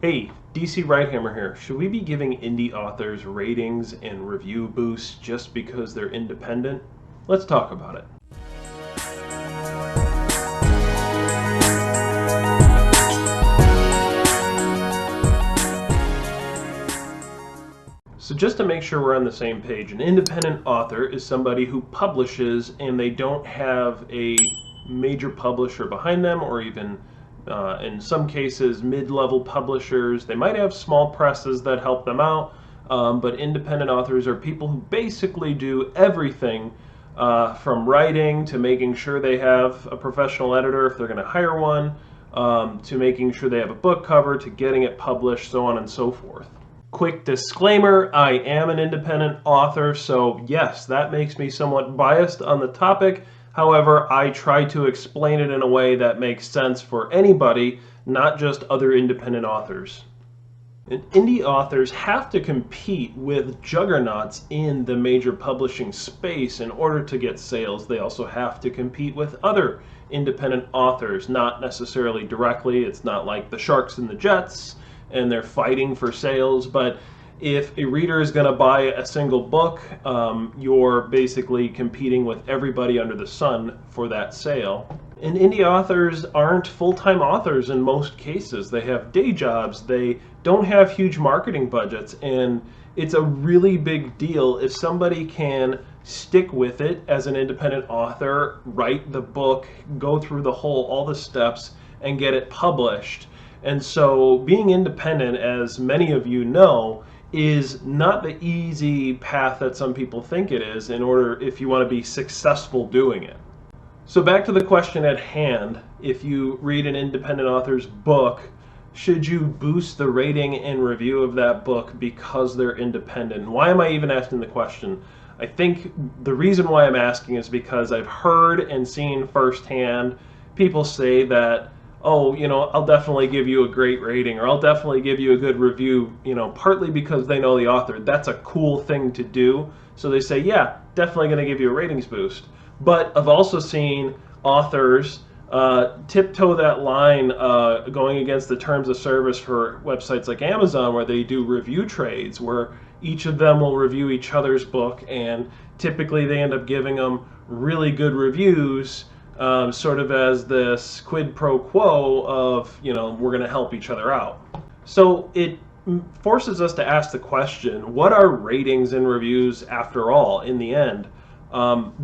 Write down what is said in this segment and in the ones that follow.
Hey, DC Wright-Hammer here. Should we be giving indie authors ratings and review boosts just because they're independent? Let's talk about it. So just to make sure we're on the same page, an independent author is somebody who publishes and they don't have a major publisher behind them, or even in some cases mid-level publishers. They might have small presses that help them out, but independent authors are people who basically do everything from writing to making sure they have a professional editor if they're going to hire one, to making sure they have a book cover, to getting it published, so on and so forth. Quick disclaimer, I am an independent author, so yes, that makes me somewhat biased on the topic. However, I try to explain it in a way that makes sense for anybody, not just other independent authors. And indie authors have to compete with juggernauts in the major publishing space in order to get sales. They also have to compete with other independent authors, not necessarily directly. It's not like the Sharks and the Jets and they're fighting for sales, but if a reader is going to buy a single book, you're basically competing with everybody under the sun for that sale. And indie authors aren't full-time authors in most cases. They have day jobs, they don't have huge marketing budgets, and it's a really big deal if somebody can stick with it as an independent author, write the book, go through all the steps, and get it published. And so being independent, as many of you know, is not the easy path that some people think it is if you want to be successful doing it. So back to the question at hand, if you read an independent author's book, should you boost the rating and review of that book because they're independent? Why am I even asking the question? I think the reason why I'm asking is because I've heard and seen firsthand people say that, oh, I'll definitely give you a great rating, or I'll definitely give you a good review, partly because they know the author. That's a cool thing to do. So they say, yeah, definitely going to give you a ratings boost. But I've also seen authors tiptoe that line, going against the terms of service for websites like Amazon, where they do review trades, where each of them will review each other's book, and typically they end up giving them really good reviews, sort of as this quid pro quo of, we're going to help each other out. So it forces us to ask the question, what are ratings and reviews after all in the end?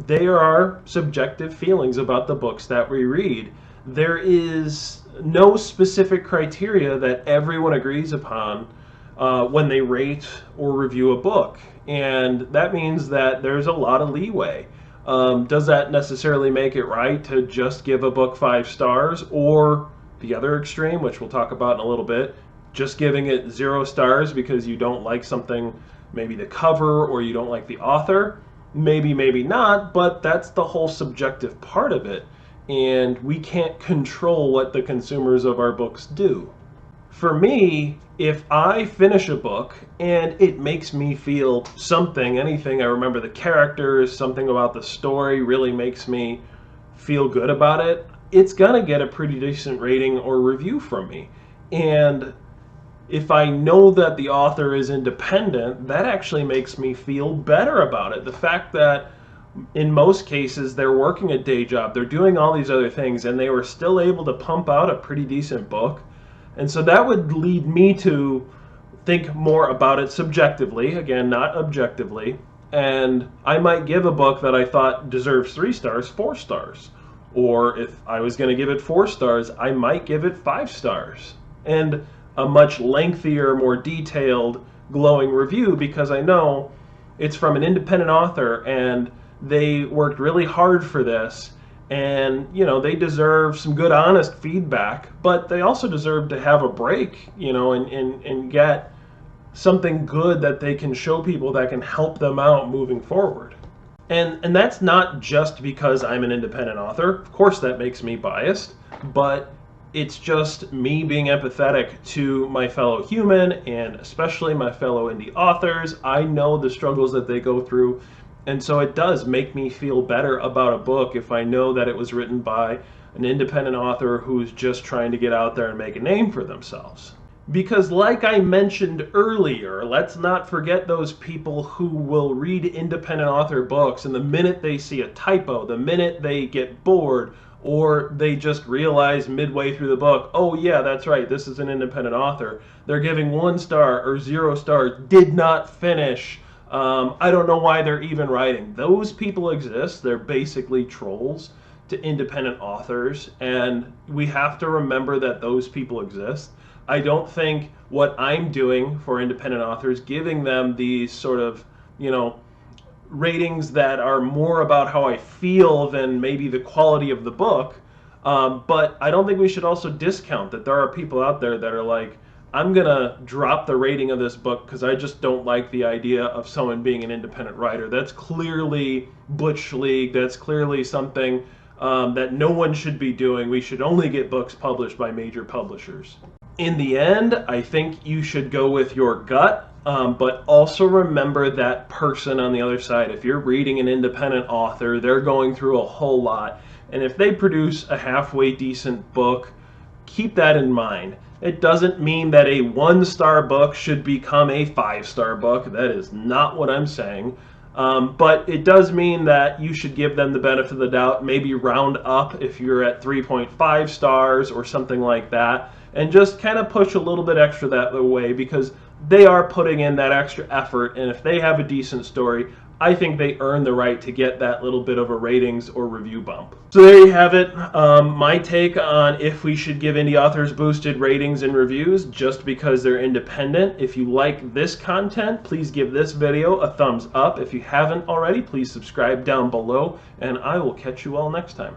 They are subjective feelings about the books that we read. There is no specific criteria that everyone agrees upon when they rate or review a book. And that means that there's a lot of leeway. Does that necessarily make it right to just give a book 5 stars, or the other extreme, which we'll talk about in a little bit, just giving it 0 stars because you don't like something, maybe the cover, or you don't like the author? Maybe, maybe not, but that's the whole subjective part of it, and we can't control what the consumers of our books do. For me, if I finish a book and it makes me feel something, anything, I remember the characters, something about the story really makes me feel good about it, it's gonna get a pretty decent rating or review from me. And if I know that the author is independent, that actually makes me feel better about it. The fact that in most cases they're working a day job, they're doing all these other things, and they were still able to pump out a pretty decent book. And so that would lead me to think more about it subjectively, again, not objectively. And I might give a book that I thought deserves 3 stars, 4 stars. Or if I was going to give it 4 stars, I might give it 5 stars. And a much lengthier, more detailed, glowing review, because I know it's from an independent author and they worked really hard for this. And, they deserve some good, honest feedback, but they also deserve to have a break, and get something good that they can show people that can help them out moving forward. And that's not just because I'm an independent author. Of course, that makes me biased, but it's just me being empathetic to my fellow human, and especially my fellow indie authors. I know the struggles that they go through. And so it does make me feel better about a book if I know that it was written by an independent author who's just trying to get out there and make a name for themselves. Because like I mentioned earlier, let's not forget those people who will read independent author books, and the minute they see a typo, the minute they get bored, or they just realize midway through the book, oh yeah, that's right, this is an independent author, they're giving 1 star or 0 stars, did not finish, I don't know why they're even writing. Those people exist. They're basically trolls to independent authors, and we have to remember that those people exist. I don't think what I'm doing for independent authors, giving them these sort of, you know, ratings that are more about how I feel than maybe the quality of the book. But I don't think we should also discount that there are people out there that are like, I'm going to drop the rating of this book because I just don't like the idea of someone being an independent writer. That's clearly Butch League. That's clearly something that no one should be doing. We should only get books published by major publishers. In the end, I think you should go with your gut, but also remember that person on the other side. If you're reading an independent author, they're going through a whole lot. And if they produce a halfway decent book, keep that in mind. It doesn't mean that a 1-star book should become a 5-star book. That is not what I'm saying. But it does mean that you should give them the benefit of the doubt, maybe round up if you're at 3.5 stars or something like that, and just kind of push a little bit extra that way because they are putting in that extra effort, and if they have a decent story, I think they earn the right to get that little bit of a ratings or review bump. So there you have it, my take on if we should give indie authors boosted ratings and reviews just because they're independent. If you like this content, please give this video a thumbs up. If you haven't already, please subscribe down below, and I will catch you all next time.